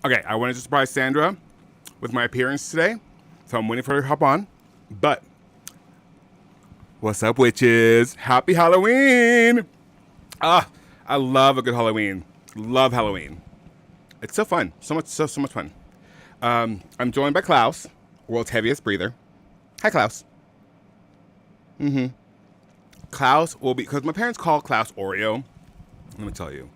Okay, I wanted to surprise Sandra with my appearance today, so I'm waiting for her to hop on. But what's up, witches? Happy Halloween! Ah, I love a good Halloween. Love Halloween. It's so fun. So much fun. I'm joined by Klaus, world's heaviest breather. Hi, Klaus. Klaus will be, because my parents call Klaus Oreo. Let me tell you,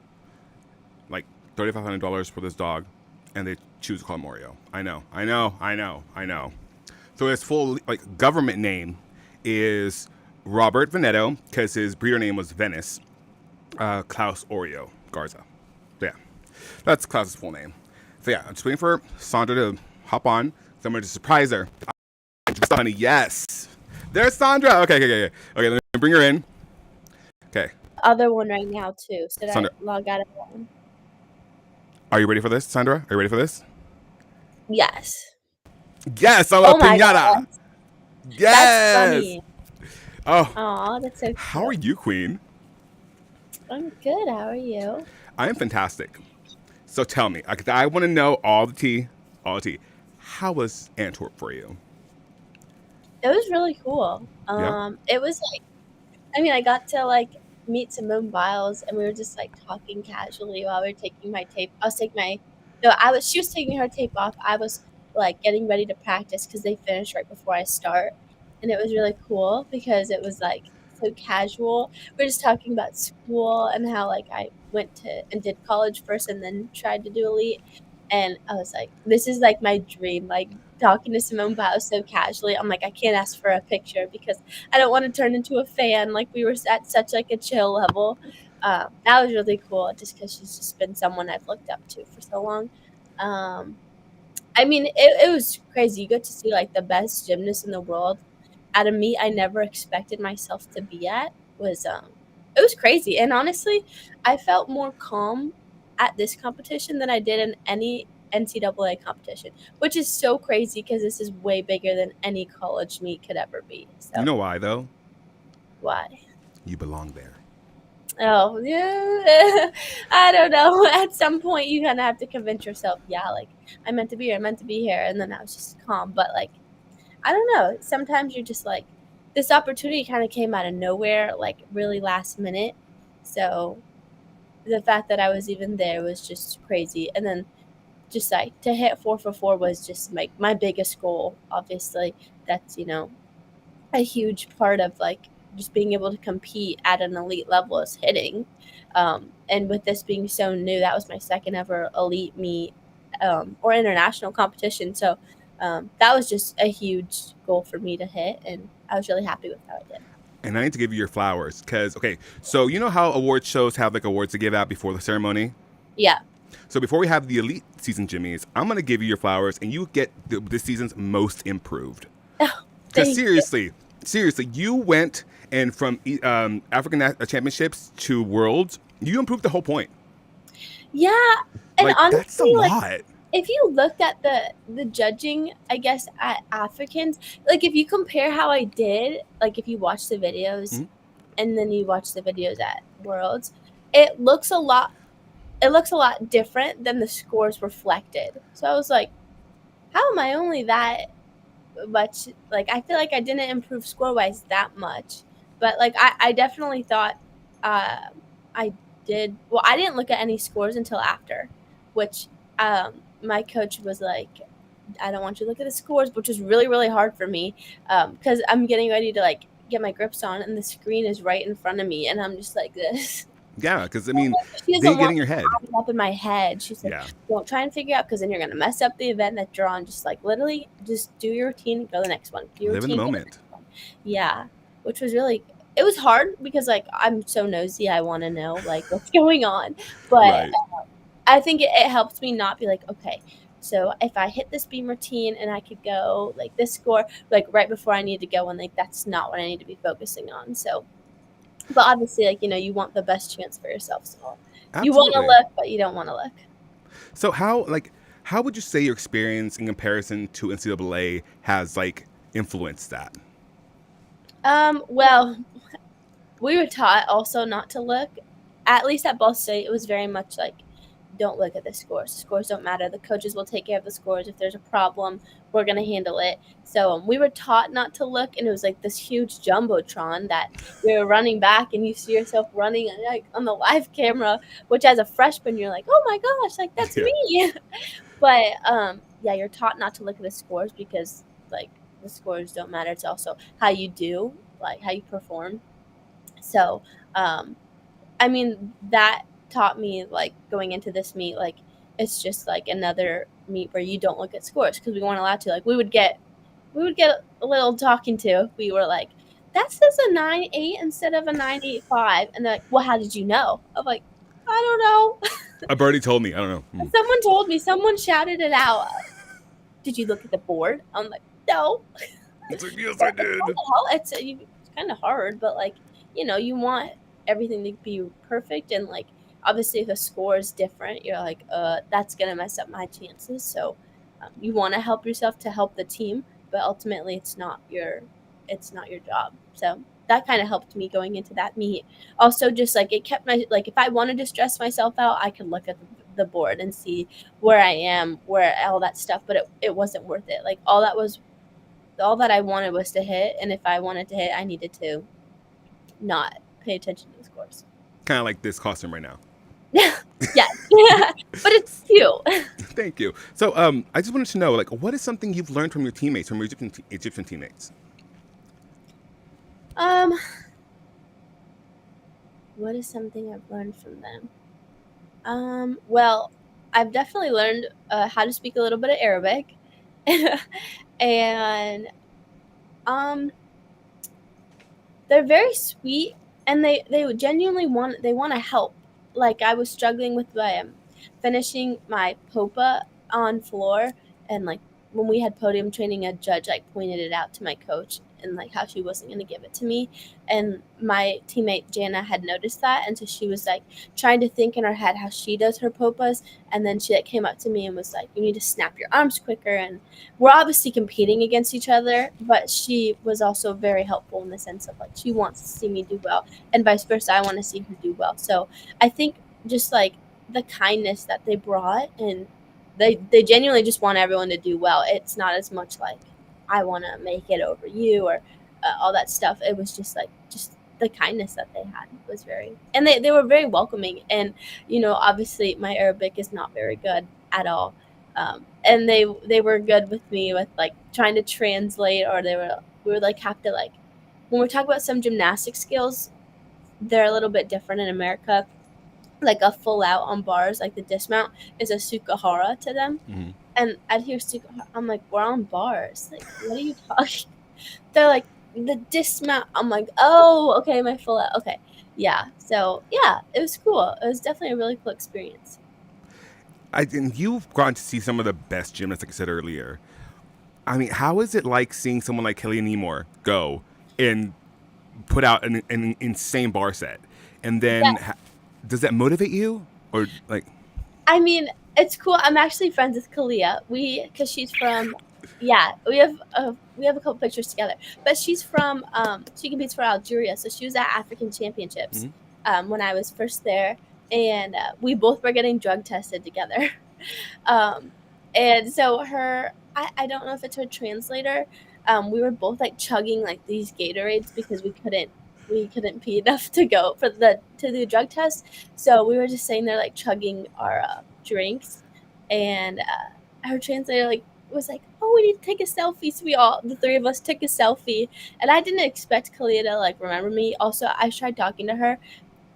like $3,500 for this dog, and they choose to call him Oreo. I know. So his full government name is Robert Veneto, because his breeder name was Venice. Klaus Oreo Garza. Yeah, that's Klaus's full name. So yeah, I'm just waiting for Sandra to hop on. So I'm going to surprise her. Honey, yes. There's Sandra. Okay. Let me bring her in. Okay. Other one right now too. So that Sandra, I log out of one. are you ready for this, Sandra? Are you ready for this? Yes. Yes, I'm a piñata. God. Yes. That's funny. Oh. Aw, that's so cute. How are you, Queen? I'm good. How are you? I am fantastic. So tell me, I want to know all the tea. How was Antwerp for you? It was really cool. Yeah. It was I got to meet Simone Biles, and we were just talking casually while we were taking my tape. She was taking her tape off. I was getting ready to practice because they finished right before I start, and it was really cool because it was so casual. We are just talking about school and how I went to and did college first and then tried to do elite, and I was like, this is my dream. Talking to Simone Biles so casually, I'm like, I can't ask for a picture because I don't want to turn into a fan. We were at such a chill level. That was really cool just because she's just been someone I've looked up to for so long. It was crazy. You get to see the best gymnast in the world at a meet I never expected myself to be at. It was crazy. And honestly, I felt more calm at this competition than I did in any NCAA competition, which is so crazy because this is way bigger than any college meet could ever be. So You know why, though? why? You belong there. Oh, yeah. I don't know. At some point, you kind of have to convince yourself, yeah, I meant to be here, I meant to be here. And then I was just calm. But, I don't know. Sometimes you're just this opportunity kind of came out of nowhere, really last minute. So the fact that I was even there was just crazy. And then just to hit 4 for 4 was just my biggest goal. Obviously, that's a huge part of just being able to compete at an elite level is hitting. And with this being so new, that was my second ever elite meet or international competition. So that was just a huge goal for me to hit, and I was really happy with how I did. And I need to give you your flowers because, so you know how award shows have awards to give out before the ceremony? Yeah. So before we have the elite season Jimmies, I'm going to give you your flowers and you get this season's most improved. Because seriously, you went and from African Championships to Worlds, you improved the whole point. Yeah. And honestly, that's a lot. If you looked at the judging, I guess, at Africans, if you compare how I did, if you watch the videos and then you watch the videos at Worlds, it looks a lot different than the scores reflected. So I was like, how am I only that much? I feel like I didn't improve score-wise that much. But, I definitely thought I did. Well, I didn't look at any scores until after, which my coach was like, I don't want you to look at the scores, which is really, really hard for me because I'm getting ready to get my grips on and the screen is right in front of me and I'm just like this. Yeah, because they get in your head. Up in my head. She's like, don't try and figure out because then you're going to mess up the event that you're on. Just literally just do your routine and go to the next one. Live in the moment. Yeah, which was really, it was hard because I'm so nosy. I want to know what's going on. But I think it helps me not be okay, so if I hit this beam routine and I could go this score right before I need to go, and that's not what I need to be focusing on. So, but obviously you want the best chance for yourself. So you want to look, but you don't want to look. So how would you say your experience in comparison to NCAA has influenced that? Well, we were taught also not to look. At least at Ball State, it was very much don't look at the scores. The scores don't matter. The coaches will take care of the scores. If there's a problem, we're gonna handle it. So we were taught not to look, and it was like this huge jumbotron that we were running back, and you see yourself running like on the live camera, which as a freshman you're like, oh my gosh, like that's Yeah. me. But yeah, you're taught not to look at the scores because like the scores don't matter. It's also how you do, like how you perform. So um, I mean, that taught me like going into this meet, like it's just like another meet where you don't look at scores because we weren't allowed to. Like we would get a little talking to if we were like, that says a 9.8 instead of a 9.85, and they're like, well, how did you know? I'm like, I don't know. I've already told me. I don't know. Someone told me. Someone shouted it out. Did you look at the board? I'm like, no. It's like, yes, I did. It's kind of hard, but like you want everything to be perfect, and like obviously if the score is different, you're like, that's gonna mess up my chances. So you want to help yourself to help the team, but ultimately it's not your job. So that kind of helped me going into that meet. Also, just like it kept my like if I wanted to stress myself out, I could look at the board and see where I am, where all that stuff, but it wasn't worth it. Like all that I wanted was to hit, and if I wanted to hit, I needed to not pay attention to the scores. Kind of like this costume right now. Yes, but it's cute. Thank you. So, I just wanted to know, like, what is something you've learned from your teammates, from your Egyptian teammates? Um, what is something I've learned from them? Well, I've definitely learned how to speak a little bit of Arabic, and um, they're very sweet, and they genuinely want to help. Like I was struggling with finishing my popa on floor, and like when we had podium training, a judge like pointed it out to my coach and like how she wasn't going to give it to me, and my teammate Jana had noticed that, and so she was like trying to think in her head how she does her popas, and then she like came up to me and was like, you need to snap your arms quicker, and we're obviously competing against each other, but she was also very helpful in the sense of like she wants to see me do well, and vice versa. I want to see her do well. So I think just like the kindness that they brought, and they genuinely just want everyone to do well. It's not as much like I want to make it over you or all that stuff. It was just the kindness that they had was very, and they were very welcoming. And obviously my Arabic is not very good at all, and they were good with me with like trying to translate, or we would like have to like when we talk about some gymnastic skills, they're a little bit different in America. Like a full out on bars, like the dismount is a sukahara to them. Mhm. And I'd hear sukahara, I'm like, we're on bars. Like, what are you talking? They're like, the dismount. I'm like, oh, okay, my full out. Okay. Yeah. So, yeah, it was cool. It was definitely a really cool experience. And you've gone to see some of the best gymnasts, like I said earlier. I mean, how is it like seeing someone like Kelly Nemore go and put out an insane bar set? And then, Yeah. does that motivate you? Or, like, I mean, it's cool. I'm actually friends with Kalia. Because she's from, yeah, we have a couple pictures together. But she's from, she competes for Algeria, so she was at African Championships Mhm. when I was first there, and we both were getting drug tested together. um, and so I don't know if it's her translator. We were both like chugging like these Gatorades because we couldn't pee enough to go to do drug test. So we were just sitting there like chugging our drinks, and her translator like was like, "Oh, we need to take a selfie." So the three of us, took a selfie, and I didn't expect Kalia to like remember me. Also, I tried talking to her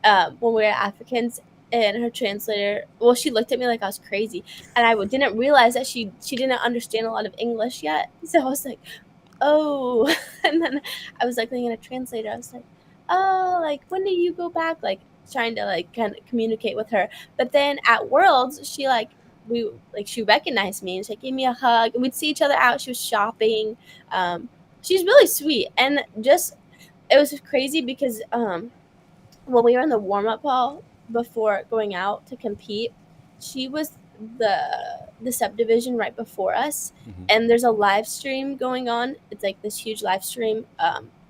when we were Africans, and her translator, well, she looked at me like I was crazy, and I didn't realize that she didn't understand a lot of English yet. So I was like, oh, and then I was like looking at a translator. I was like, oh, like when do you go back? Like trying to like kind of communicate with her. But then at Worlds, she recognized me and she like, gave me a hug. And we'd see each other out. She was shopping. She's really sweet, and just it was crazy because when we were in the warm up hall before going out to compete, she was the subdivision right before us, Mhm. and there's a live stream going on. It's like this huge live stream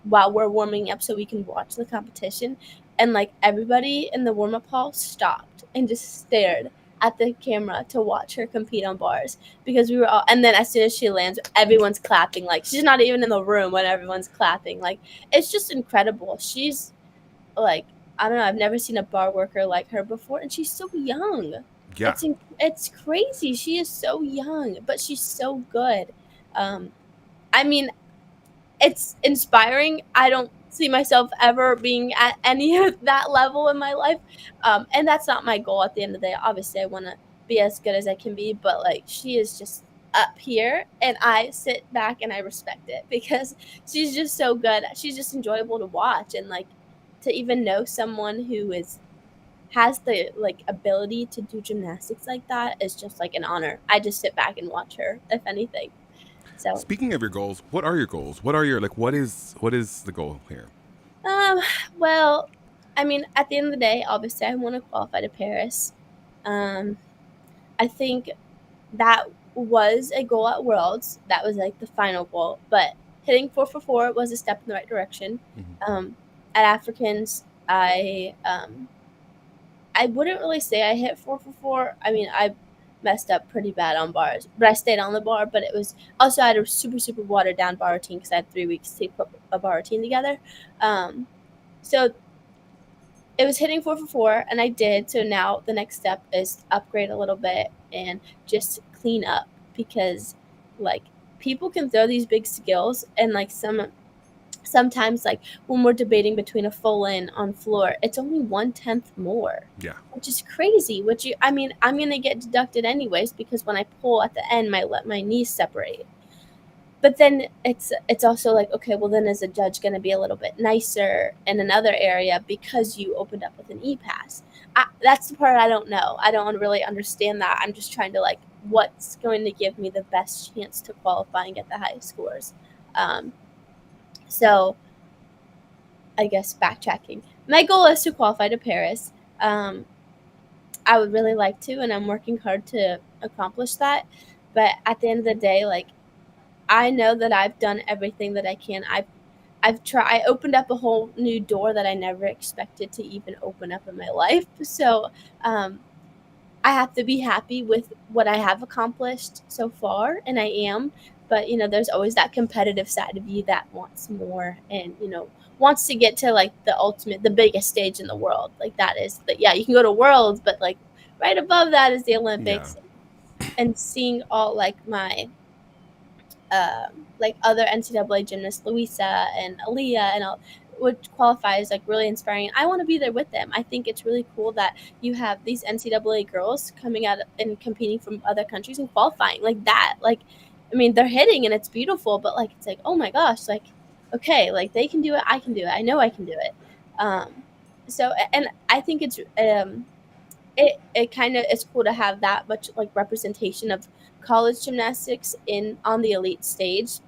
while we're warming up, so we can watch the competition. And like everybody in the warm up hall stopped and just stared at the camera to watch her compete on bars because we were all. And then as soon as she lands, everyone's clapping. Like she's not even in the room when everyone's clapping. Like it's just incredible. She's like I don't know. I've never seen a bar worker like her before, and she's so young. Yeah. It's crazy. She is so young, but she's so good. Um, I mean, it's inspiring. I don't see myself ever being at any of that level in my life. And that's not my goal at the end of the day. Obviously, I want to be as good as I can be, but like she is just up here and I sit back and I respect it because she's just so good. She's just enjoyable to watch and like to even know someone who is has the like ability to do gymnastics like that is just like an honor. I just sit back and watch her if anything. So Speaking of your goals, what are your goals? What are your like? What is the goal here? Um, well, I mean, at the end of the day, obviously, I want to qualify to Paris. Um, I think that was a goal at Worlds. That was like the final goal. But hitting 4 for 4 was a step in the right direction. Mm-hmm. At Africans, I wouldn't really say I hit 4 for 4. I mean, I messed up pretty bad on bars, but I stayed on the bar. But it was also I had a super watered down bar routine because I had 3 weeks to put a bar routine together. Um, so it was hitting 4 for 4 and I did. So now the next step is upgrade a little bit and just clean up because like people can throw these big skills and like sometimes like when we're debating between a full in on floor, it's only 1/10 more, Yeah. which is crazy. I mean, I'm gonna get deducted anyways because when I pull at the end, my knees separate. But then it's also like, okay, well then is a judge going to be a little bit nicer in another area because you opened up with an e-pass? That's the part I don't know. I don't really understand that. I'm just trying to like what's going to give me the best chance to qualify and get the highest scores. um, so I guess backtracking, my goal is to qualify to Paris. um, I would really like to, and I'm working hard to accomplish that. But at the end of the day, like I know that I've done everything that I can. I've tried. I opened up a whole new door that I never expected to even open up in my life. So um, I have to be happy with what I have accomplished so far, and I am. But there's always that competitive side of you that wants more, and wants to get to like the ultimate, the biggest stage in the world. Like that is that. Yeah, you can go to Worlds, but like right above that is the Yeah. Olympics, and seeing all like my like other NCAA gymnasts, Louisa and Aaliyah, and all, would qualify as like really inspiring. I want to be there with them. I think it's really cool that you have these NCAA girls coming out and competing from other countries and qualifying like that. Like, I mean, they're hitting and it's beautiful, but like it's like, oh my gosh, like okay, like they can do it, I can do it. I know I can do it. Um, so and I think it kind of is cool to have that much like representation of college gymnastics in on the elite stage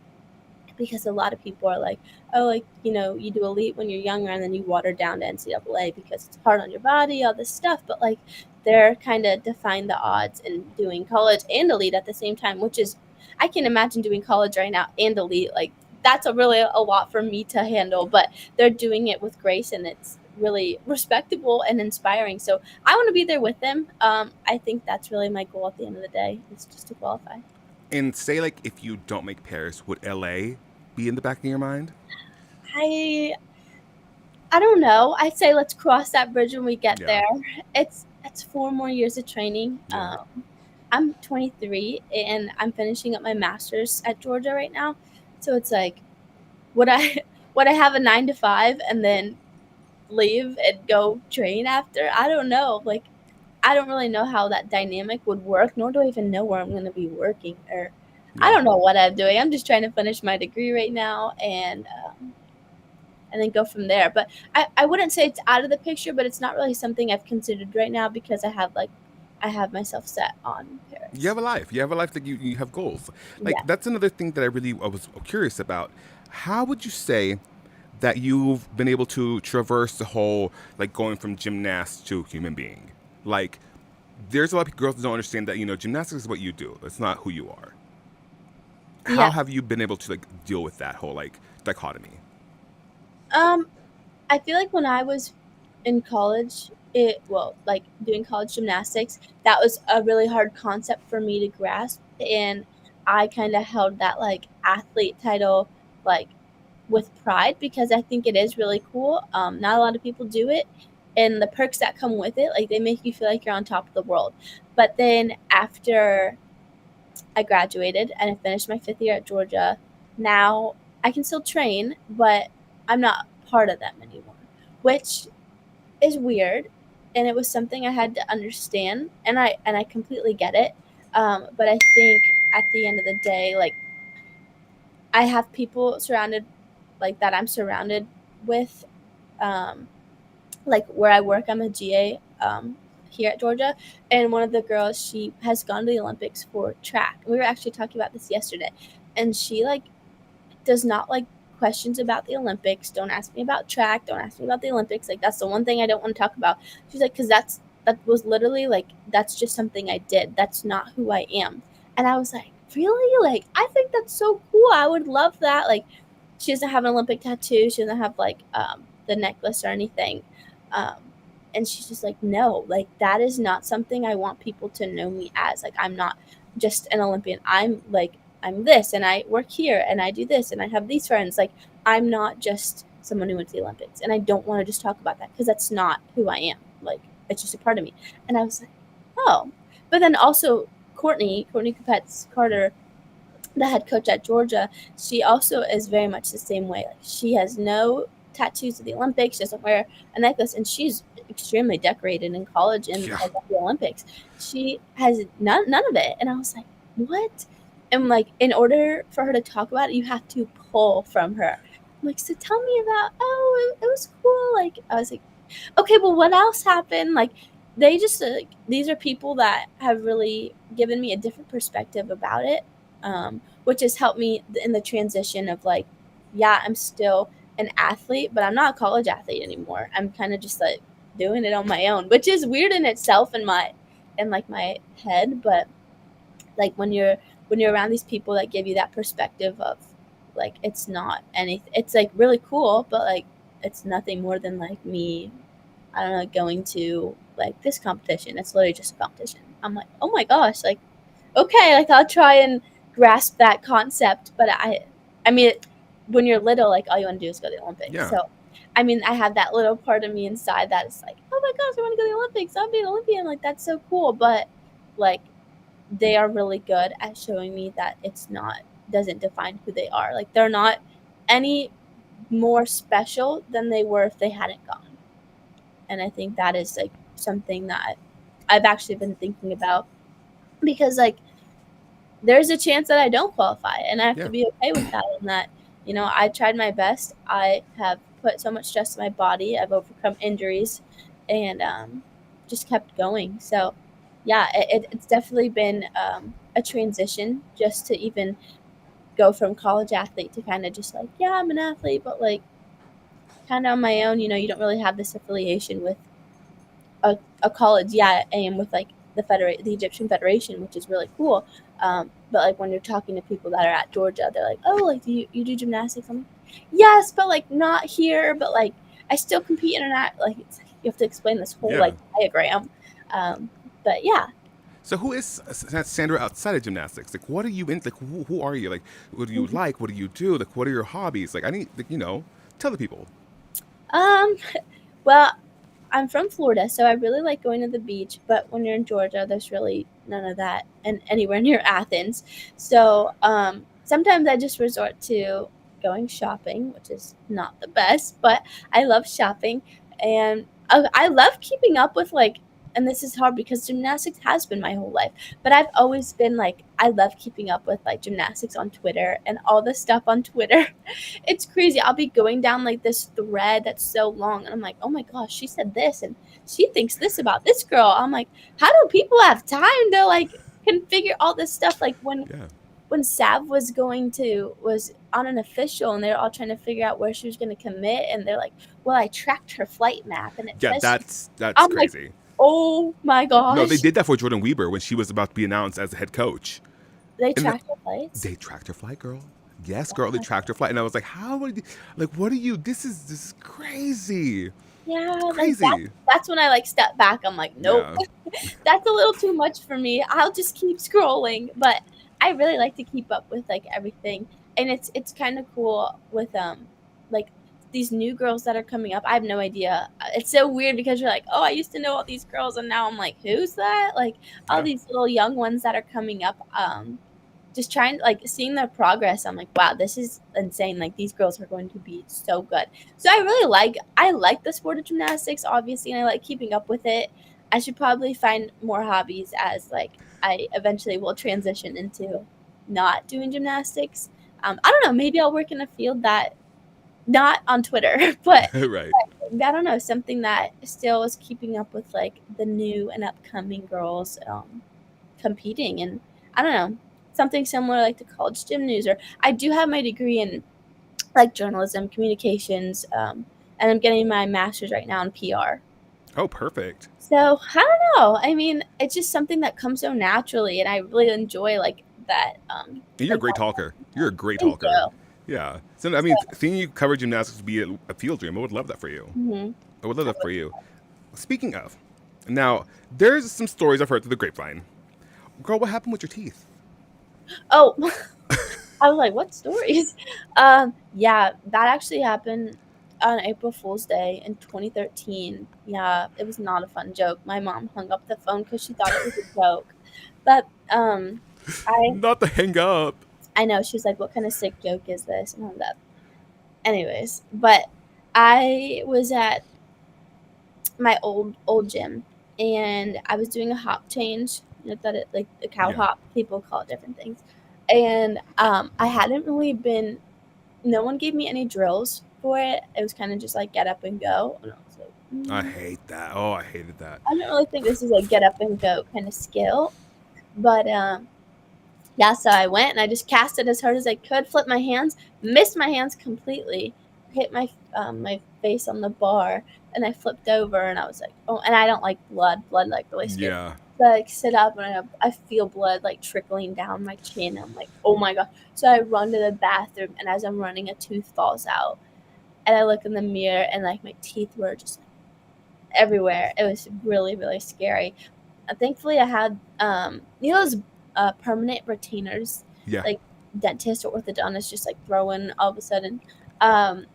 because a lot of people are like, oh, like you do elite when you're younger and then you water down to NCAA because it's hard on your body, all this stuff. But like they're kind of defying the odds and doing college and elite at the same time, which is I can imagine doing college right now and elite. Like that's really a lot for me to handle, but they're doing it with grace and it's really respectable and inspiring. So I want to be there with them. I think that's really my goal at the end of the day is just to qualify. And say like if you don't make Paris, would LA be in the back of your mind? I I don't know. I'd say let's cross that bridge when we get Yeah. there. It's 4 more years of training. Yeah. I'm 23 and I'm finishing up my master's at Georgia right now. So it's like, would I would I have a 9 to 5 and then leave and go train after? I don't know. Like I don't really know how that dynamic would work, nor do I even know where I'm going to be working or I Yeah. don't know what I'm doing. I'm just trying to finish my degree right now and then go from there. But I wouldn't say it's out of the picture, but it's not really something I've considered right now because I have myself set on You Paris. have a life. You have a life that you have goals. Like Yeah. that's another thing that I was curious about. How would you say that you've been able to traverse the whole like going from gymnast to human being? Like there's a lot of girls that don't understand that gymnastics is what you do. It's not who you are. How Yeah. have you been able to like deal with that whole like dichotomy? Um I feel like when I was in college, like doing college gymnastics, that was a really hard concept for me to grasp, and I kind of held that like athlete title like with pride because I think it is really cool. Not a lot of people do it, and the perks that come with it, like they make you feel like you're on top of the world. But then after I graduated and I finished my 5th year at Georgia, now I can still train, but I'm not part of them anymore, which is weird, and it was something I had to understand, and I completely get it. But I think at the end of the day, like I have people surrounded like that I'm surrounded with, um, like where I work, I'm a GA here at Georgia, and one of the girls, she has gone to the Olympics for track. We were actually talking about this yesterday, and she like does not like questions about the Olympics. Don't ask me about track. Don't ask me about the Olympics. Like that's the one thing I don't want to talk about. She's like, because that was literally like that's just something I did. That's not who I am. And I was like, really? Like I think that's so cool. I would love that. Like she doesn't have an Olympic tattoo. She doesn't have like the necklace or anything. Um, and she's just like, no, like that is not something I want people to know me as. Like I'm not just an Olympian. I'm this and I work here and I do this and I have these friends. Like I'm not just someone who went to the Olympics, and I don't want to just talk about that because that's not who I am. Like it's just a part of me. And I was like, oh. But then also Courtney Capetz Carter, the head coach at Georgia, she also is very much the same way. Like she has no tattoos of the Olympics. She doesn't wear a necklace, and she's extremely decorated in college and Yeah. like at the Olympics. She has none of it, and I was like, what? And like, in order for her to talk about it, you have to pull from her. I'm like, so tell me about. Oh, it was cool. Like I was like, okay, well, what else happened? Like, they just like these are people that have really given me a different perspective about it, which has helped me in the transition of like, yeah, I'm still an athlete, but I'm not a college athlete anymore. I'm kind of just like doing it on my own, which is weird in itself in like my head, but like when you're around these people that give you that perspective of like it's not anything, it's like really cool, but like it's nothing more than like me, I don't know, going to like this competition. It's literally just a competition. I'm like, oh my gosh, like okay, like I'll try and grasp that concept, but I mean, when you're little, like all you want to do is go to the Olympics. Yeah. So, I mean, I have that little part of me inside that is like, oh my gosh, I want to go to the Olympics. I'll be an Olympian. Like that's so cool. But like they are really good at showing me that it's not doesn't define who they are. Like they're not any more special than they were if they hadn't gone. And I think that is like something that I've actually been thinking about because like there's a chance that I don't qualify, and I have to Yeah. be okay with that. And that, you know, I tried my best. I have put so much stress on my body. I've overcome injuries, and just kept going. So, yeah, it's definitely been a transition just to even go from college athlete to kind of just like, yeah, I'm an athlete, but like kind of on my own. You know, you don't really have this affiliation with a college. Yeah, I am with like the Egyptian Federation, which is really cool. But like when you're talking to people that are at Georgia, they're like, oh, like you do gymnastics? I'm like, yes, but like not here. But like I still compete internet. Like it's like, you have to explain this whole Yeah. like diagram. Um, but yeah. So who is Sandra outside of gymnastics? Like, what are you in? Like, who are you? Like, what do you like? What do you do? Like, what are your hobbies? Like, I need, like, tell the people. Um. Well, I'm from Florida, so I really like going to the beach. But when you're in Georgia, there's really none of that, and anywhere near Athens. So sometimes I just resort to going shopping, which is not the best, but I love shopping, and I love keeping up with like. And this is hard because gymnastics has been my whole life, but I've always been like I love keeping up with like gymnastics on Twitter and all the stuff on Twitter. It's crazy. I'll be going down like this thread that's so long, and I'm like, oh my gosh, she said this, and she thinks this about this girl. I'm like, how do people have time to like configure all this stuff? Like Yeah. when Sav was on an official, and they're all trying to figure out where she was going to commit, and they're like, well, I tracked her flight map, and it Yeah, says that's I'm like, crazy. oh my No, they gosh, did that for Jordan Weber when she was about to be announced as the head coach. they And tracked her flights. they tracked her flight, girl. Yes, girl, they tracked her flight. And I was like, how would you, like, what are you, this is crazy. Yeah, like Crazy. that's when I like step back. I'm like, nope, Yeah. that's a little too much for me. I'll just keep scrolling. But I really like to keep up with like everything, and it's kind of cool with like these new girls that are coming up. I have no idea. It's so weird because you're like, oh, I used to know all these girls, and now I'm like, who's that? Like all Yeah. these little young ones that are coming up. Just trying like seeing their progress. I'm like, wow, this is insane. Like these girls are going to be so good. So I like the sport of gymnastics, obviously, and I like keeping up with it. I should probably find more hobbies as like I eventually will transition into not doing gymnastics. I don't know, maybe I'll work in a field that not on Twitter, but Right. I don't know, something that still is keeping up with like the new and upcoming girls competing. And I don't know, something similar like the college gym news. Or I do have my degree in like journalism, communications, and I'm getting my master's right now in PR. Oh, perfect. So I don't know. I mean, it's just something that comes so naturally, and I really enjoy like that. You're a Like great that. talker. You're a great Thank talker. you. Yeah. So I mean, seeing you cover gymnastics would be a field dream. I would love that for you. Hmm. I would love that for you. Speaking of, now there's some stories I've heard through the grapevine. Girl, what happened with your teeth? Oh, I was like, what stories? Yeah, that actually happened on April Fool's Day in 2013. Yeah, it was not a fun joke. My mom hung up the phone because she thought it was a joke. But I Not the hang up. I know she was like, "What kind of sick joke is this?" And all that. Anyways, but I was at my old gym, and I was doing a hop change. You know that it like the cow Yeah. hop. People call it different things. And I hadn't really been. No one gave me any drills for it. It was kind of just like get up and go. And I was like, I hate that. Oh, I hated that. I don't really think this is a get up and go kind of skill. But yeah, so I went and I just cast it as hard as I could, flipped my hands, missed my hands completely, hit my face on the bar, and I flipped over and I was like, oh, and I don't like blood. Blood like really scares me. Yeah. So I like sit up and I feel blood like trickling down my chin. I'm like, oh my god. So I run to the bathroom, and as I'm running, a tooth falls out. And I look in the mirror, and like my teeth were just everywhere. It was really, really scary. Thankfully, I had those permanent retainers, Yeah. like dentist or orthodontist just like throw in all of a sudden. Um,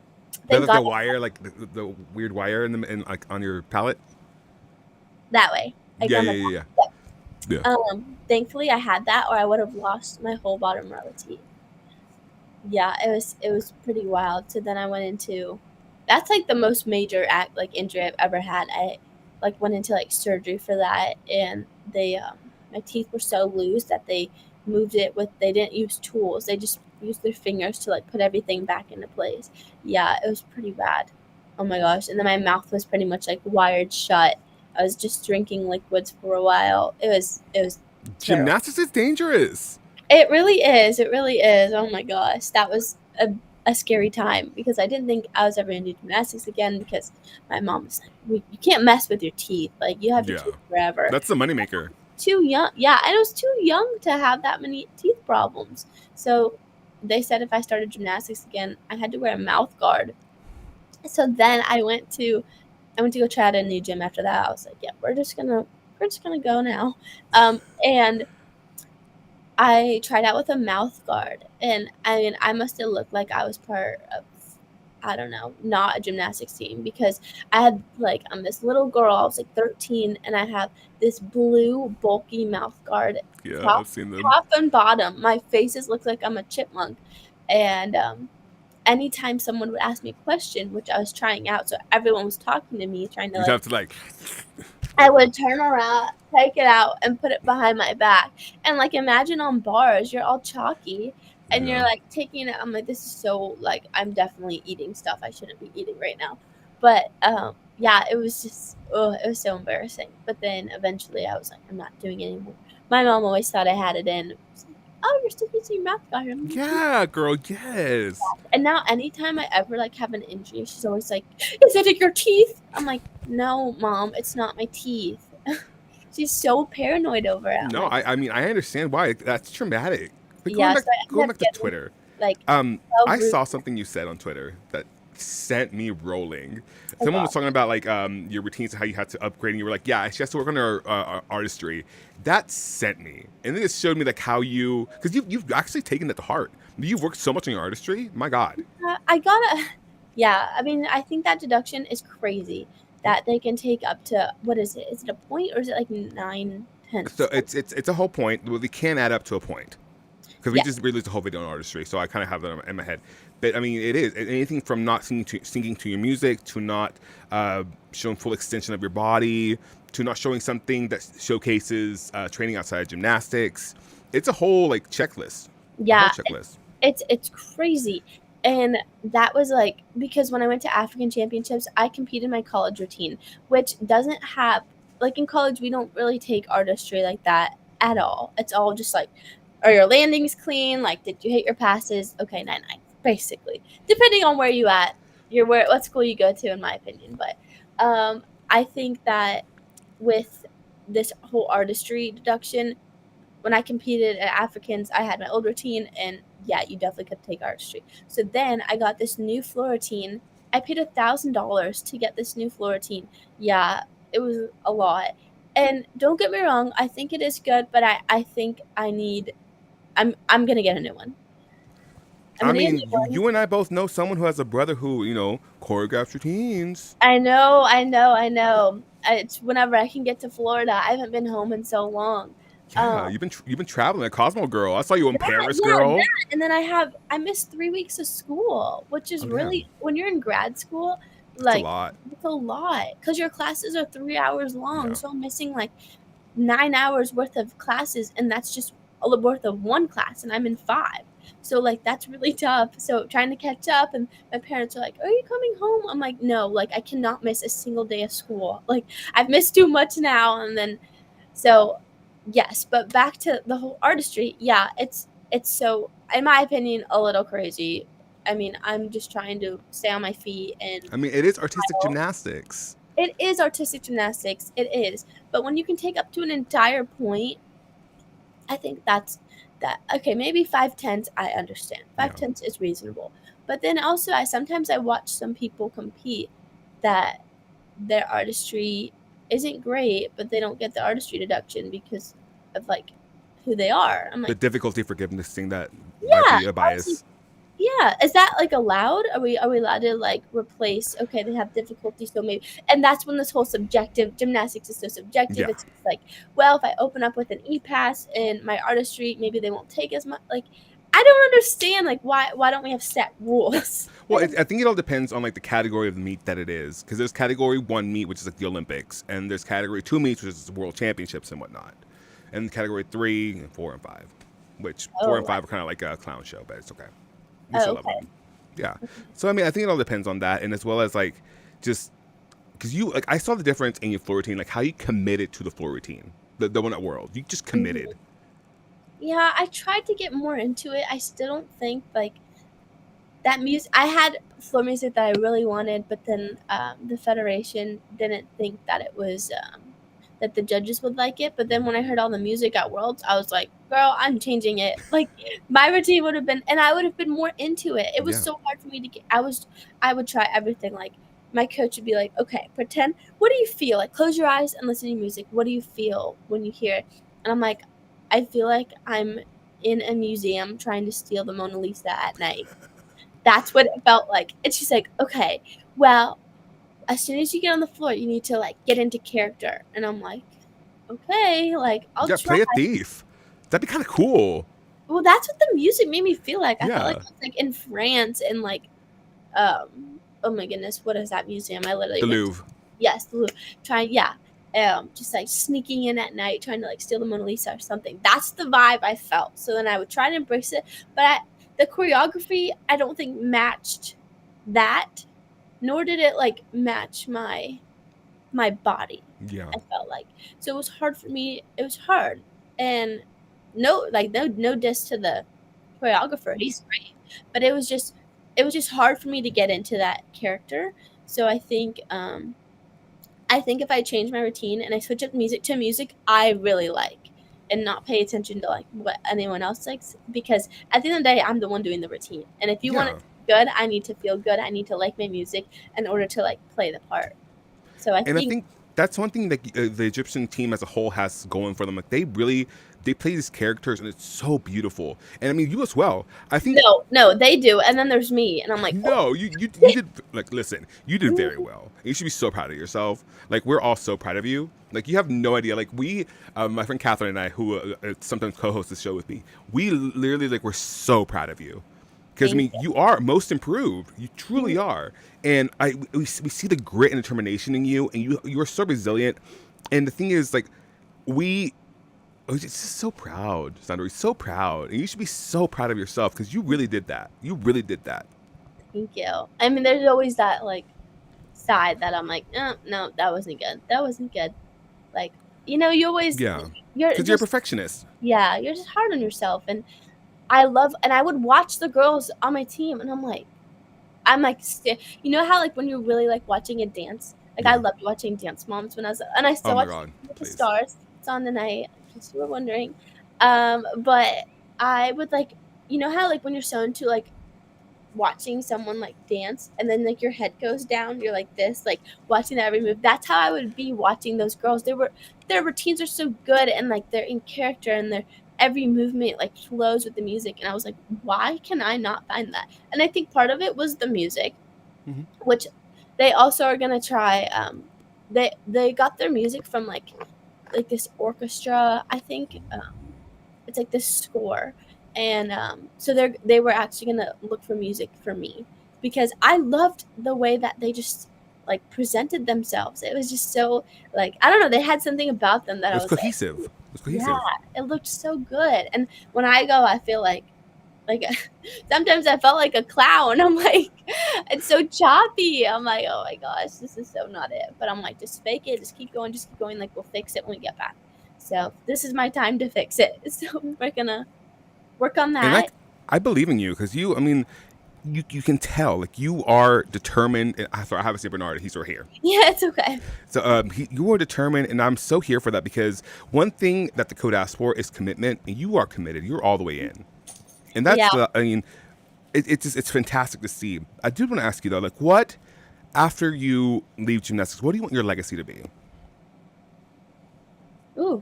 That thank like the God wire, like the weird wire in like on your palate. that way. Like Yeah, on yeah, the yeah, yeah. thankfully I had that, or I would have lost my whole bottom row of teeth. Yeah, it was pretty wild. So then I went into that's like the most major act like injury I've ever had. I like went into like surgery for that, and they my teeth were so loose that they moved it with they didn't use tools. They just used their fingers to like put everything back into place. Yeah, it was pretty bad. Oh my gosh. And then my mouth was pretty much like wired shut. I was just drinking liquids for a while. It was terrible. Gymnastics is dangerous. It really is. It really is. Oh my gosh. That was a scary time because I didn't think I was ever going to do gymnastics again because my mom was like, you can't mess with your teeth. Like, you have your Yeah. teeth forever. That's the moneymaker. Too young. Yeah, and I was too young to have that many teeth problems. So they said if I started gymnastics again, I had to wear a mouth guard. So then I went to go try out a new gym after that. I was like, yeah, we're just gonna go now. And I tried out with a mouth guard, and I mean, I must have looked like I was part of, I don't know, not a gymnastics team because I had like I'm this little girl. I was like 13, and I have this blue bulky mouth guard, Yeah, top, I've seen them. top and bottom. My faces look like I'm a chipmunk, and anytime someone would ask me a question, which I was trying out, so everyone was talking to me, trying to You'd like have to like. I would turn around, take it out, and put it behind my back. And like, imagine on bars, you're all chalky, and you're Yeah. like taking it. I'm like, this is so like, I'm definitely eating stuff I shouldn't be eating right now. But yeah, it was just, oh, it was so embarrassing. But then eventually, I was like, I'm not doing it anymore. My mom always thought I had it in. Was like, oh, you're still using your mouth guard. I'm like, Yeah, girl. Yes. and now anytime I ever like have an injury, she's always like, "Is it your teeth?" I'm like, "No, mom, it's not my teeth." She's so paranoid over it. I'm No, like, I mean I understand why that's traumatic. But yeah. So I ended going up back to getting Twitter, like 12 I root. saw something you said on Twitter that sent me rolling. Oh Someone god. was talking about like your routines and how you had to upgrade, and you were like, "Yeah, she has to work on her artistry." That sent me, and then it showed me like how you, because you've actually taken it to heart. You've worked so much on your artistry. My God. I gotta, yeah. I mean, I think that deduction is crazy. That they can take up to what is it? Is it a point or is it like nine So tenths? it's a whole point. Well, they can add up to a point because we Yeah, just released a whole video on artistry, so I kind of have that in my head. But I mean, it is anything from not singing to your music to not showing full extension of your body to not showing something that showcases training outside of gymnastics. It's a whole like checklist, a whole yeah. checklist. It's crazy. And that was like because when I went to African Championships, I competed in my college routine, which doesn't have like in college we don't really take artistry like that at all. It's all just like are your landings clean? Like did you hit your passes? Okay, 9-9, basically. Depending on where you at, you're where what school you go to in my opinion. But I think that with this whole artistry deduction, when I competed at Africans, I had my old routine, and yeah, you definitely could take artistry. So then I got this new floor routine. I paid $1,000 to get this new floor routine. Yeah, it was a lot. And don't get me wrong, I think it is good, but I think I need. I'm gonna get a new one. I'm I gonna get a mean, new one. you and I both know someone who has a brother who choreographs routines. I know. It's whenever I can get to Florida. I haven't been home in so long. Yeah, Um, you've been traveling, a Cosmo girl. I saw you in Paris, yeah, girl. that, and then I missed 3 weeks of school, which is Oh really damn, when you're in grad school, it's a like, lot. it's a lot because your classes are 3 hours long, Yeah. so I'm missing, like, 9 hours worth of classes, and that's just a worth of 1 class, and I'm in 5. So, like, that's really tough, so trying to catch up, and my parents are like, "Are you coming home?" I'm like, "No, like, I cannot miss a single day of school, like, I've missed too much now," and then so, yes, but back to the whole artistry. Yeah, it's so in my opinion a little crazy. I mean, I'm just trying to stay on my feet and I mean, it is artistic gymnastics. it is artistic gymnastics. It is. But when you can take up to an entire point, I think that's that okay, maybe 5/10 I understand. Five Yeah. tenths is reasonable. But then also I watch some people compete that their artistry isn't great, but they don't get the artistry deduction because of like who they are. I'm The like, difficulty forgiveness thing that might yeah, be a honestly, bias. yeah. Is that like allowed? Are we allowed to like replace? Okay, they have difficulty, so maybe, and that's when this whole subjective gymnastics is so subjective. Yeah. It's just like, well, if I open up with an E pass in my artistry, maybe they won't take as much. Like, I don't understand. Like, why don't we have set rules? Well, I think it all depends on like the category of meet that it is, because there's category one meet, which is like the Olympics, and there's category two meets, which is the World Championships and whatnot, and category 3 and 4 and 5, which four Oh, and five are kind of like a clown show, but it's okay. We oh, still love okay. them. Yeah. So I mean, I think it all depends on that, and as well as like just because you like I saw the difference in your floor routine, like how you committed to the floor routine, the one at World. You just Mhm. committed. Yeah, I tried to get more into it. I still don't think like that music. I had floor music that I really wanted, but then the federation didn't think that it was that the judges would like it. But then when I heard all the music at Worlds, I was like, "Girl, I'm changing it." Like my routine would have been, and I would have been more into it. It was Yeah. so hard for me to get. I would try everything. Like my coach would be like, "Okay, pretend. What do you feel? Like close your eyes and listen to music. What do you feel when you hear it?" And I'm like, I feel like I'm in a museum trying to steal the Mona Lisa at night. That's what it felt like. And she's like, okay, well, as soon as you get on the floor, you need to like get into character. And I'm like, okay, like I'll Yeah. try. Play a thief. That'd be kind of cool. Well, that's what the music made me feel like. I felt like Yeah. I was like in France and like, oh my goodness, what is that museum? I literally The went to, Louvre. yes, the Louvre. Trying, yeah. Just like sneaking in at night, trying to like steal the Mona Lisa or something. That's the vibe I felt. So then I would try to embrace it, but the choreography I don't think matched that, nor did it like match my body. Yeah. I felt like so it was hard for me. It was hard, and no diss to the choreographer. He's great, but it was just hard for me to get into that character. So I think if I change my routine and I switch up music to music I really like and not pay attention to like what anyone else likes because at the end of the day I'm the one doing the routine. And if you want it Yeah. to be good, I need to feel good. I need to like my music in order to like play the part. So I And I think think that's one thing that the Egyptian team as a whole has going for them. Like they play these characters and it's so beautiful. And I mean, you as well. I think no, they do, and then there's me, and I'm like, oh. no, you did like listen, you did very well. You should be so proud of yourself. Like we're all so proud of you. Like you have no idea. Like we, my friend Catherine and I, who sometimes co-host the show with me, we literally like we're so proud of you. Because I Thank mean, you are most improved. You truly are, and we see the grit and determination in you, and you are so resilient. And the thing is, like, we're just so proud, Sandra. We're so proud, and you should be so proud of yourself because you really did that. You really did that. Thank you. I mean, there's always that like side that I'm like, no, that wasn't good. That wasn't good. Like, you always Yeah, you're because you're a just perfectionist. yeah, you're just hard on yourself. And I would watch the girls on my team, and I'm like, you know how like when you're really like watching a dance, like I Yeah. loved watching Dance Moms when I was, and I Oh still my watch God, with the please. Stars. It's on tonight, in case you were wondering. But I would like, you know how like when you're so into like watching someone like dance and then like your head goes down, you're like this, like watching that every move. That's how I would be watching those girls. Their routines are so good, and like they're in character, and their every movement like flows with the music, and I was like, why can I not find that? And I think part of it was the music, Mm-hmm. which they also are gonna try. They got their music from like this orchestra, I think. It's like this score, and so they were actually gonna look for music for me because I loved the way that they just like presented themselves. It was just so like, I don't know, they had something about them that It I was was like, cohesive. It was yeah, cohesive. it looked so good. And when I go, I feel like sometimes I felt like a clown. I'm like, it's so choppy. I'm like, oh my gosh, this is so not it. But I'm like, just fake it, just keep going, just keep going. Like, we'll fix it when we get back. So this is my time to fix it. So we're gonna work on And that. like, I believe in you because you. I mean, you can tell like you are determined. And I have a St. Bernard. He's right here. Yeah, it's okay. So you are determined, and I'm so here for that because one thing that the code asks for is commitment, and you are committed. You're all the way in, and that's Yeah. the. I mean, it's fantastic to see. I do want to ask you though, like, what after you leave gymnastics, what do you want your legacy to be? Ooh,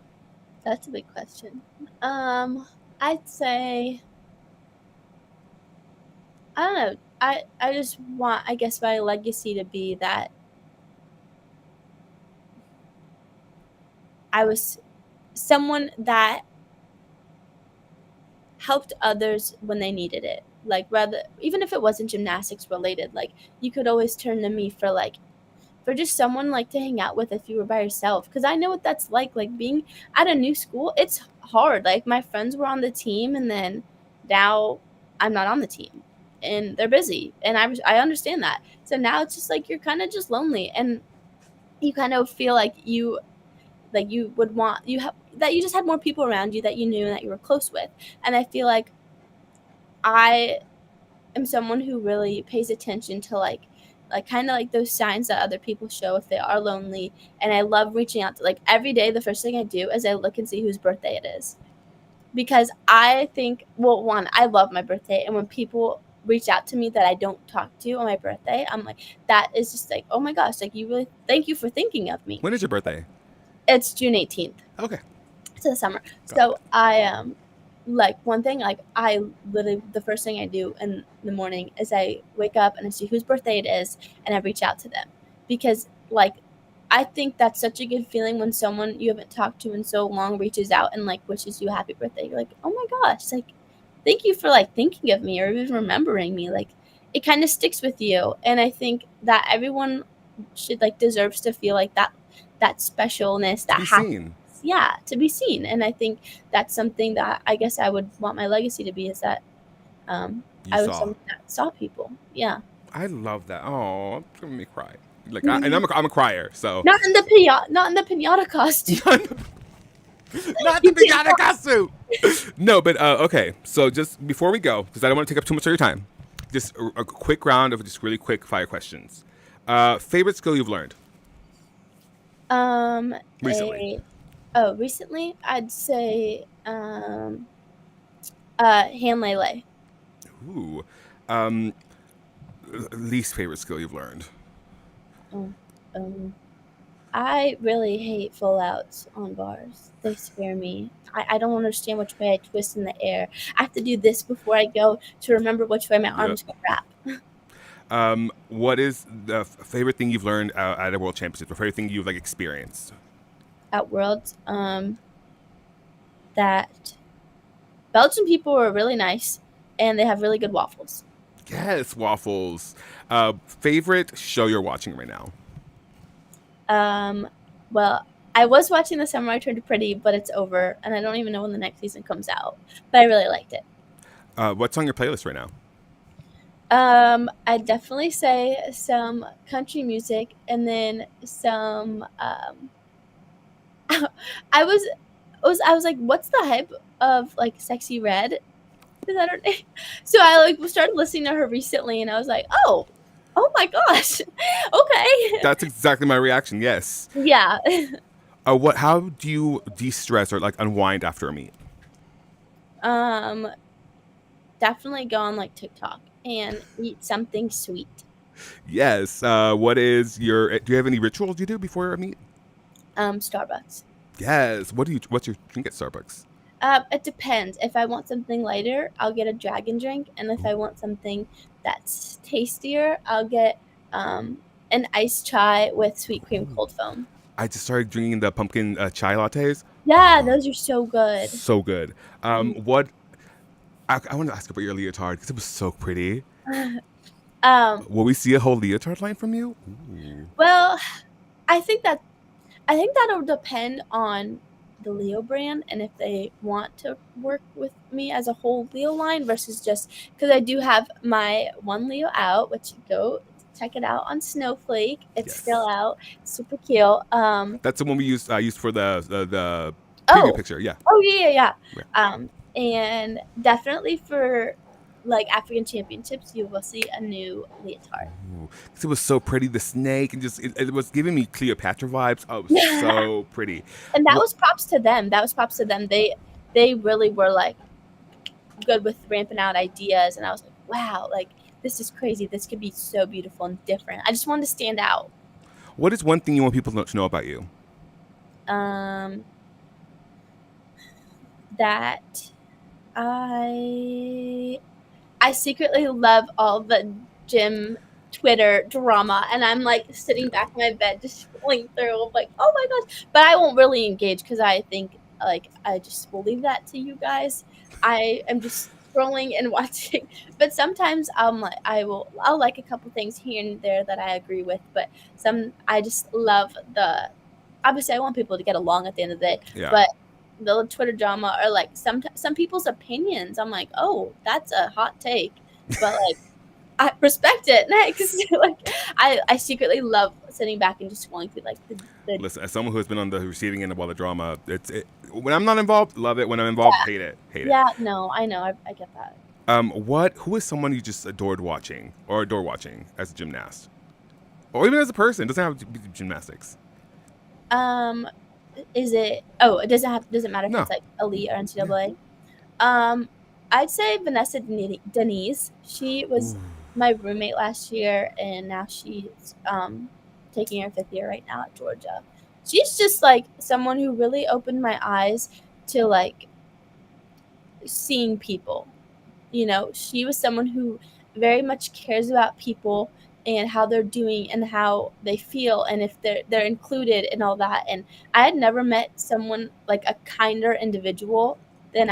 that's a big question. I'd say, I don't know. I just want, I guess, my legacy to be that I was someone that helped others when they needed it. Like, rather, even if it wasn't gymnastics related, like you could always turn to me for like for just someone like to hang out with if you were by yourself, because I know what that's like being at a new school. It's hard. Like my friends were on the team, and then now I'm not on the team, and they're busy, and I understand that. So now it's just like you're kind of just lonely, and you kind of feel like you would want you have that you just had more people around you that you knew and that you were close with. And I feel like I am someone who really pays attention to like kind of like those signs that other people show if they are lonely. And I love reaching out to, like, every day the first thing I do is I look and see whose birthday it is, because I think, well, one, I love my birthday, and when people reach out to me that I don't talk to on my birthday, I'm like, that is just like, oh my gosh, like, you really, thank you for thinking of me. When is your birthday? It's June 18th. Okay, To the summer. got it. So I like one thing, like I literally the first thing I do in the morning is I wake up and I see whose birthday it is, and I reach out to them, because like I think that's such a good feeling when someone you haven't talked to in so long reaches out and like wishes you a happy birthday. You're like, oh my gosh, like thank you for like thinking of me or even remembering me. Like it kind of sticks with you, and I think that everyone should like deserves to feel like that specialness, To that be happiness, seen. yeah, to be seen. And I think that's something that I guess I would want my legacy to be, is that You I was saw. someone that saw people. Yeah. I love that. Oh, it's gonna make me cry. Like, and Mhm. I'm a crier, so Not in the pinata costume. not the You big can't. suit. No, but okay. So just before we go, because I don't want to take up too much of your time, just a quick round of just really quick fire questions. Favorite skill you've learned Um, recently? recently I'd say hand lay. Ooh. Um, least favorite skill you've learned? Oh, um, I really hate full outs on bars. They scare me. I don't understand which way I twist in the air. I have to do this before I go to remember which way my Yeah. arms go wrap. What is the favorite thing you've learned at a world championship? Or favorite thing you've like experienced? At Worlds, that Belgian people are really nice and they have really good waffles. Yes, waffles. Favorite show you're watching right now? Um, well, I was watching The Summer I Turned Pretty, but it's over, and I don't even know when the next season comes out. But I really liked it. What's on your playlist right now? I'd definitely say some country music, and then some. I was like, what's the hype of like Sexy Red? Is that her name? So I like started listening to her recently, and I was like, oh my gosh, okay, That's exactly my reaction. Yes. yeah. What? How do you de-stress or like unwind after a meet? um, Definitely go on like TikTok and eat something sweet. Yes. What is your? Do you have any rituals you do before a meet? Starbucks. Yes. What do you? What's your drink at Starbucks? It depends. If I want something lighter, I'll get a dragon drink, and if I want something that's tastier, I'll get an iced chai with sweet cream Ooh. cold foam. I just started drinking the pumpkin chai lattes. Yeah, those are so good. So good. Mhm. What? I want to ask about your leotard because it was so pretty. um, Will we see a whole leotard line from you? Ooh. well, I think that I think that'll depend on the Leo brand and if they want to work with me as a whole Leo line versus just because I do have my one Leo out, which go check it out on Snowflake. It's still Yes. out, super cute. That's the one we used for the preview Oh, picture. Yeah. oh yeah, yeah, yeah. Yeah. And definitely for like African championships, you will see a new leotard. Ooh. 'Cause it was so pretty. The snake and just it was giving me Cleopatra vibes. Oh, it was so pretty. And that What? was props to them. That was props to them. They really were like good with ramping out ideas, and I was like, wow, like this is crazy. This could be so beautiful and different. I just wanted to stand out. What is one thing you want people to know about you? Um, that I secretly love all the gym Twitter drama, and I'm like sitting back in my bed just scrolling through. I'm like, oh my gosh, but I won't really engage because I think like I just will leave that to you guys. I am just scrolling and watching, but sometimes I'm like I'll like a couple things here and there that I agree with, but some I just love the. Obviously, I want people to get along at the end of the day, Yeah. but the Twitter drama or like some people's opinions. I'm like, oh, that's a hot take, but like I respect it. Next, like I secretly love sitting back and just scrolling through like the Listen, as someone who has been on the receiving end of all the drama, when I'm not involved, love it. When I'm involved, hate it. Hate it. yeah. No, I know. I get that. Who is someone you just adored watching or adore watching as a gymnast, or even as a person? It doesn't have to be gymnastics. Um, is it? Oh, it doesn't matter if No. it's like elite or NCAA. Um, I'd say Vanessa Denise. She was Ooh. my roommate last year, and now she's taking her fifth year right now at Georgia. She's just like someone who really opened my eyes to like seeing people. You know, she was someone who very much cares about people and how they're doing and how they feel and if they're included and all that. And I had never met someone like a kinder individual than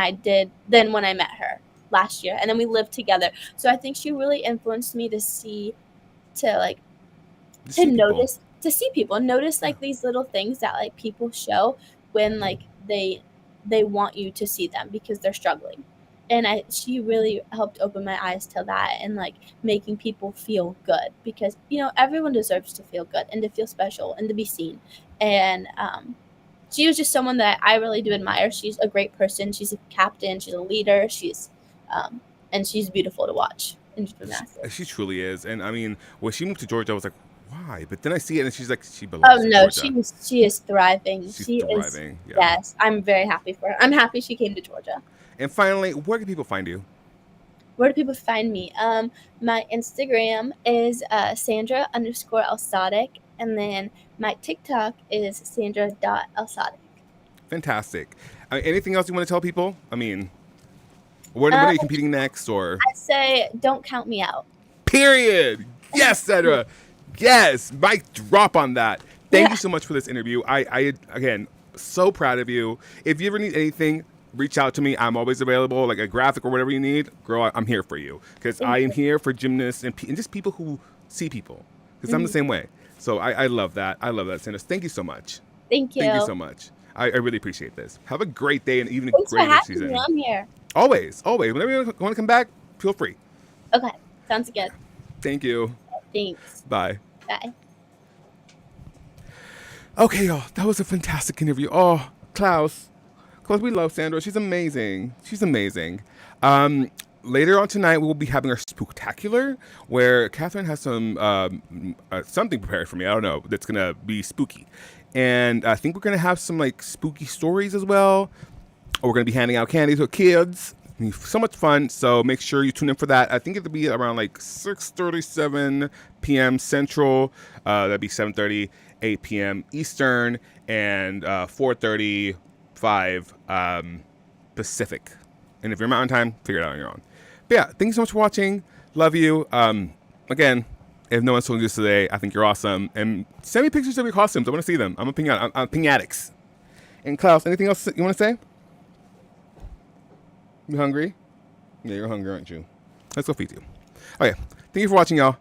when I met her last year. And then we lived together. So I think she really influenced me to see to like To to see people. notice to see people and notice Yeah. like these little things that like people show when like they want you to see them because they're struggling. And she really helped open my eyes to that and like making people feel good because you know everyone deserves to feel good and to feel special and to be seen. And she was just someone that I really do admire. She's a great person. She's a captain. She's a leader. Um, and she's beautiful to watch in gymnastics. She truly is, and I mean, when she moved to Georgia, I was like, why? But then I see it, and she's like, she Oh belongs in no, Georgia. she is thriving. She's She is thriving. Yeah. yes. I'm very happy for her. I'm happy she came to Georgia. And finally, where can people find you? Where do people find me? My Instagram is Sandra underscore Elsadek, and then my TikTok is Sandra.Elsadek. Fantastic. Anything else you want to tell people? I mean, when Um, are you competing next? Or I'd say don't count me out. period. Yes, Sandra. Yes. Mic drop on that. Thank you so much for this interview. I again, so proud of you. If you ever need anything, reach out to me. I'm always available, like a graphic or whatever you need. Girl, I'm here for you. Because I Thank am you. here for gymnasts and just people who see people. Because I'm the Mhm. same way. So I love that. I love that, Sandra. Thank you so much. Thank Thank you you. so much. I really appreciate this. Have a great day and even a Thanks for greater having me season. on here. Always, always. Whenever you want to come back, feel free. Okay, sounds good. Thank you. Thanks. Bye. Bye. Okay, y'all. That was a fantastic interview. Oh, Klaus. Klaus, we love Sandra. She's amazing. She's amazing. Later on tonight, we will be having our spooktacular, where Catherine has some something prepared for me. I don't know. That's gonna be spooky, and I think we're gonna have some like spooky stories as well. We're gonna be handing out candy to kids. It'll be so much fun. So make sure you tune in for that. I think it'll be around like 6:37 p.m. Central. That'd be 7:30, 8 p.m. Eastern, and 4:35 Pacific. And if you're Mountain Time, figure it out on your own. But yeah, thank you so much for watching. Love you. Again, if no one's told you this today, I think you're awesome. And send me pictures of your costumes. I want to see them. I'm a ping Adex. And Klaus, anything else you want to say? You hungry? Yeah, you're hungry, aren't you? Let's go feed you. Okay, thank you for watching, y'all.